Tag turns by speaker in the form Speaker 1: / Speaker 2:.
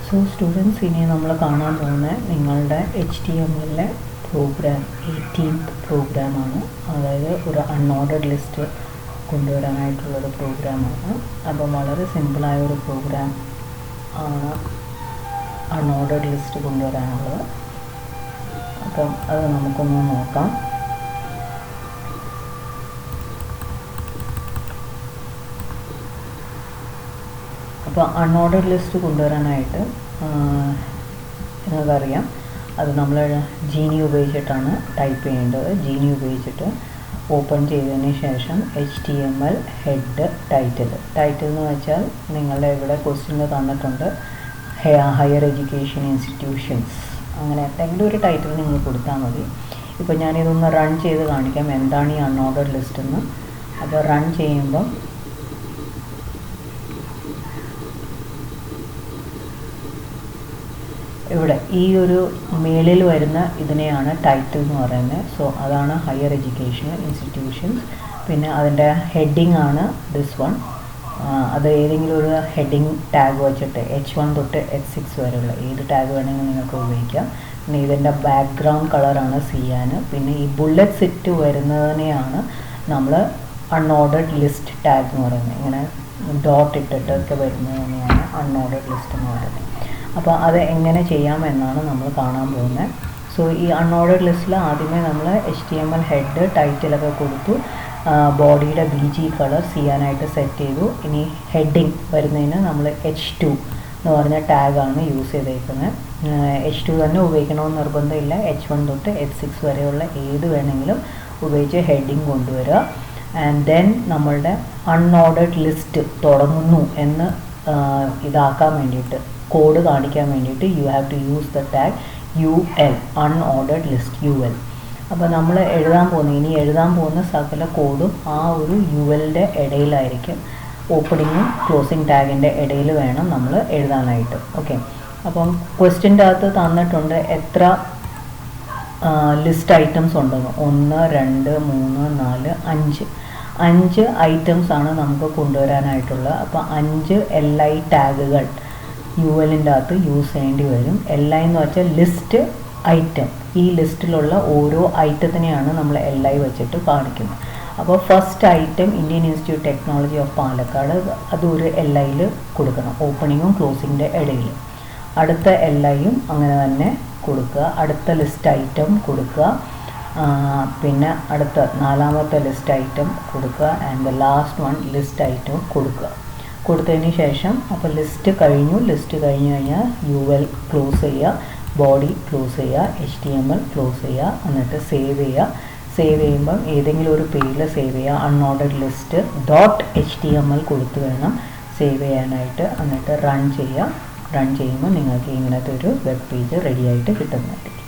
Speaker 1: So students, ഇനി നമ്മൾ കാണാൻ പോകുന്ന നിങ്ങളുടെ HTML പ്രോഗ്രാം 18th പ്രോഗ്രാമാണ്. അതായത് ഒരു അൺഓർഡർഡ് ലിസ്റ്റ് കൊണ്ടുവരാനായിട്ടുള്ളൊരു പ്രോഗ്രാമാണ്. അപ്പം വളരെ സിമ്പിളായ ഒരു പ്രോഗ്രാം ആണ് അൺഓർഡർഡ് ലിസ്റ്റ് കൊണ്ടുവരാനുള്ളത്. അപ്പം അത് നമുക്കൊന്ന് നോക്കാം. അപ്പോൾ അൺഓർഡർഡ് ലിസ്റ്റ് കൊണ്ടുവരാനായിട്ട് നിങ്ങൾക്കറിയാം, അത് നമ്മൾ ജീനി ഉപയോഗിച്ചിട്ടാണ് ടൈപ്പ് ചെയ്യേണ്ടത്. ജീനി ഉപയോഗിച്ചിട്ട് ഓപ്പൺ ചെയ്തതിന് ശേഷം HTML ഹെഡ് ടൈറ്റിൽ എന്ന് വെച്ചാൽ നിങ്ങളുടെ ഇവിടെ ക്വസ്റ്റ്യൻ തന്നിട്ടുണ്ട്, ഹയർ എഡ്യൂക്കേഷൻ ഇൻസ്റ്റിറ്റ്യൂഷൻസ്, അങ്ങനെ എന്തെങ്കിലും ഒരു ടൈറ്റിൽ നിങ്ങൾ കൊടുത്താൽ മതി. ഇപ്പോൾ ഞാനിതൊന്ന് റൺ ചെയ്ത് കാണിക്കാം എന്താണ് ഈ അൺഓർഡർഡ് ലിസ്റ്റ് എന്ന്. അപ്പോൾ റൺ ചെയ്യുമ്പം ഇവിടെ ഈ ഒരു മേളിൽ വരുന്ന ഇതിനെയാണ് ടൈറ്റിൽ എന്ന് പറയുന്നത്. സോ അതാണ് ഹയർ എഡ്യൂക്കേഷൻ ഇൻസ്റ്റിറ്റ്യൂഷൻസ്. പിന്നെ അതിൻ്റെ ഹെഡിങ് ആണ് ദിസ് വൺ. അത് ഏതെങ്കിലും ഒരു ഹെഡിങ് ടാഗ് വെച്ചിട്ട് H1 തൊട്ട് H6 വരെയുള്ള ഏത് ടാഗ് വേണമെങ്കിലും നിങ്ങൾക്ക് ഉപയോഗിക്കാം. പിന്നെ ഇതിൻ്റെ ബാക്ക്ഗ്രൗണ്ട് കളറാണ് സിയാൻ. പിന്നെ ഈ ബുള്ളറ്റ് സെറ്റ് വരുന്നതിനെയാണ് നമ്മൾ അൺഓർഡർഡ് ലിസ്റ്റ് ടാഗ് എന്ന് പറയുന്നത്. ഇങ്ങനെ ഡോട്ട് ഇട്ടിട്ടൊക്കെ വരുന്നതിനെയാണ് അൺഓർഡർഡ് ലിസ്റ്റ് എന്ന് പറയുന്നത്. അപ്പോൾ അത് എങ്ങനെ ചെയ്യാമെന്നാണ് നമ്മൾ കാണാൻ പോകുന്നത്. സോ ഈ അൺഓർഡർഡ് ലിസ്റ്റിൽ ആദ്യമേ നമ്മൾ HTML ഹെഡ് ടൈറ്റിലൊക്കെ കൊടുത്തു, ബോഡിയുടെ BG കളർ ചെയ്യാനായിട്ട് സെറ്റ് ചെയ്തു. ഇനി ഹെഡിങ് വരുന്നതിന് നമ്മൾ H2 എന്ന് പറഞ്ഞ ടാഗാണ് യൂസ് ചെയ്തേക്കുന്നത്. H2 തന്നെ ഉപയോഗിക്കണമെന്ന് നിർബന്ധമില്ല. H1 തൊട്ട് H6 വരെയുള്ള ഏത് വേണമെങ്കിലും ഉപയോഗിച്ച് ഹെഡിങ് കൊണ്ടുവരിക. ആൻഡ് ദെൻ നമ്മളുടെ അൺഓർഡർഡ് ലിസ്റ്റ് തുടങ്ങുന്നു എന്ന് ഇതാക്കാൻ വേണ്ടിയിട്ട്, കോഡ് കാണിക്കാൻ വേണ്ടിയിട്ട് you have to use the tag UL, unordered list UL. അപ്പോൾ നമ്മൾ ഇനി എഴുതാൻ പോകുന്ന സകല കോഡും ആ ഒരു ULൻ്റെ ഇടയിലായിരിക്കും. ഓപ്പണിങ്ങും ക്ലോസിങ് ടാഗിൻ്റെ ഇടയിൽ വേണം നമ്മൾ എഴുതാനായിട്ട്. ഓക്കെ, അപ്പം ക്വസ്റ്റ്യൻ്റെ അകത്ത് തന്നിട്ടുണ്ട് എത്ര ലിസ്റ്റ് ഐറ്റംസ് ഉണ്ടെന്ന്. 1 2 3 4 5 ഐറ്റംസ് ആണ് നമുക്ക് കൊണ്ടുവരാനായിട്ടുള്ളത്. അപ്പോൾ 5 LI ടാഗുകൾ ULൻ്റെ അകത്ത് യൂസ് ചെയ്യേണ്ടി വരും. LI എന്ന് വെച്ചാൽ ലിസ്റ്റ് ഐറ്റം. ഈ ലിസ്റ്റിലുള്ള ഓരോ ഐറ്റത്തിനെയാണ് നമ്മൾ LI വെച്ചിട്ട് കാണിക്കുന്നത്. അപ്പോൾ first item Indian institute technology of Palakkad, അതൊരു LIയിൽ കൊടുക്കണം, ഓപ്പണിങ്ങും ക്ലോസിങ്ങിൻ്റെ ഇടയിൽ. അടുത്ത LIയും അങ്ങനെ തന്നെ കൊടുക്കുക. അടുത്ത ലിസ്റ്റ് ഐറ്റം കൊടുക്കുക. പിന്നെ അടുത്ത 4ാമത്തെ ലിസ്റ്റ് ഐറ്റം കൊടുക്കുക. And the last one list item കൊടുത്തതിന് ശേഷം അപ്പോൾ ലിസ്റ്റ് കഴിഞ്ഞു കഴിഞ്ഞാൽ UL ക്ലോസ് ചെയ്യുക, ബോഡി ക്ലോസ് ചെയ്യുക, HTML ക്ലോസ് ചെയ്യുക, എന്നിട്ട് സേവ് ചെയ്യുമ്പം ഏതെങ്കിലും ഒരു പേരിൽ സേവ് ചെയ്യുക. അൺഓർഡർഡ് ലിസ്റ്റ് .html കൊടുത്ത് വേണം സേവ് ചെയ്യാനായിട്ട്. എന്നിട്ട് റൺ ചെയ്യുമ്പോൾ നിങ്ങൾക്ക് ഇങ്ങനത്തെ ഒരു വെബ് പേജ് റെഡി ആയിട്ട് കിട്ടുന്നതായിരിക്കും.